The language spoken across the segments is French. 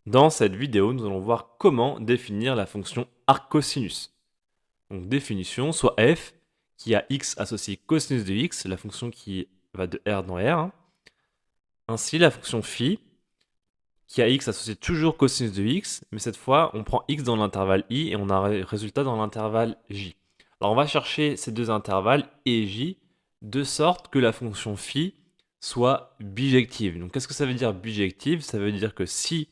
Dans cette vidéo, nous allons voir comment définir la fonction arccosinus. Donc définition, soit f qui a x associé cosinus de x, la fonction qui va de R dans R. Ainsi la fonction phi qui a x associé toujours cosinus de x, mais cette fois on prend x dans l'intervalle i et on a un résultat dans l'intervalle j. Alors on va chercher ces deux intervalles i et j de sorte que la fonction phi soit bijective. Donc qu'est-ce que ça veut dire bijective? Ça veut dire que si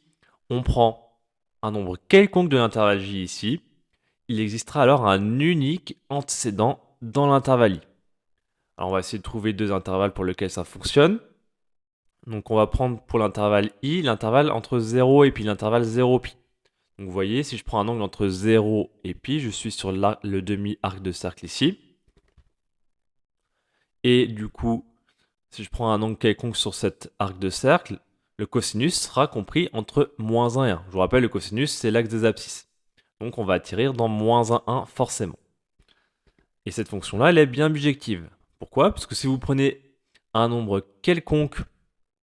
on prend un nombre quelconque de l'intervalle j ici, il existera alors un unique antécédent dans l'intervalle i. Alors on va essayer de trouver deux intervalles pour lesquels ça fonctionne. Donc on va prendre pour l'intervalle i, l'intervalle entre 0 et pi, l'intervalle 0pi. Donc vous voyez, si je prends un angle entre 0 et pi, je suis sur le demi-arc de cercle ici. Et du coup, si je prends un angle quelconque sur cet arc de cercle, le cosinus sera compris entre moins 1 et 1. Je vous rappelle, le cosinus, c'est l'axe des abscisses. Donc on va atterrir dans moins 1, 1 forcément. Et cette fonction-là, elle est bien bijective. Pourquoi? Parce que si vous prenez un nombre quelconque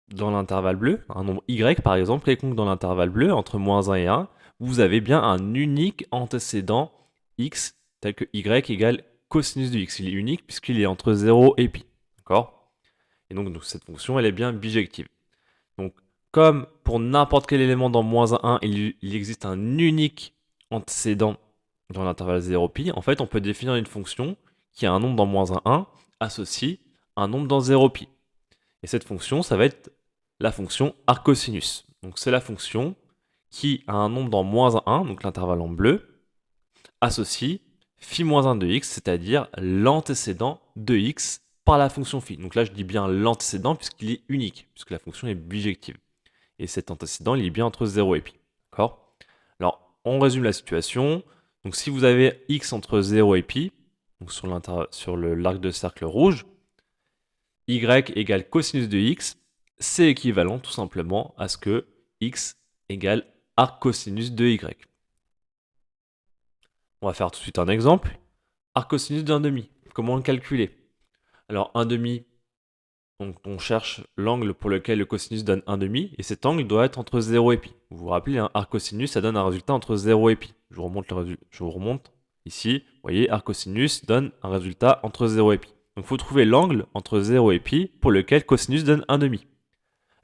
dans l'intervalle bleu, un nombre y par exemple, quelconque dans l'intervalle bleu, entre moins 1 et 1, vous avez bien un unique antécédent x, tel que y égale cosinus de x. Il est unique puisqu'il est entre 0 et pi. D'accord? Et donc cette fonction, elle est bien bijective. Donc, comme pour n'importe quel élément dans moins 1, il existe un unique antécédent dans l'intervalle 0pi, en fait, on peut définir une fonction qui a un nombre dans moins 1 associe un nombre dans 0pi. Et cette fonction, ça va être la fonction arccosinus. Donc c'est la fonction qui a un nombre dans moins 1, donc l'intervalle en bleu, associe phi moins 1 de x, c'est-à-dire l'antécédent de x par la fonction phi. Donc là, je dis bien l'antécédent puisqu'il est unique, puisque la fonction est bijective. Et cet antécédent, il est bien entre 0 et pi. D'accord? Alors, on résume la situation. Donc si vous avez x entre 0 et pi, donc sur l'arc de cercle rouge, y égale cosinus de x, c'est équivalent tout simplement à ce que x égale arccosinus de y. On va faire tout de suite un exemple. Arccosinus d'un demi, comment le calculer? Alors un demi, donc on cherche l'angle pour lequel le cosinus donne un demi, et cet angle doit être entre 0 et pi. Vous vous rappelez, hein, arccosinus, ça donne un résultat entre 0 et pi. Je vous remonte ici, vous voyez, arccosinus donne un résultat entre 0 et pi. Donc il faut trouver l'angle entre 0 et pi pour lequel cosinus donne un demi.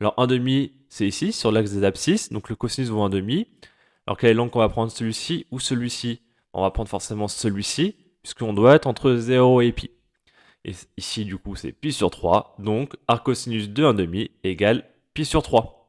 Alors 1 demi, c'est ici, sur l'axe des abscisses, donc le cosinus vaut 1 demi. Alors quel est l'angle qu'on va prendre, celui-ci ou celui-ci? On va prendre forcément celui-ci, puisqu'on doit être entre 0 et pi. Et ici, du coup, c'est pi sur 3, donc arccosinus de 1 demi égale pi sur 3.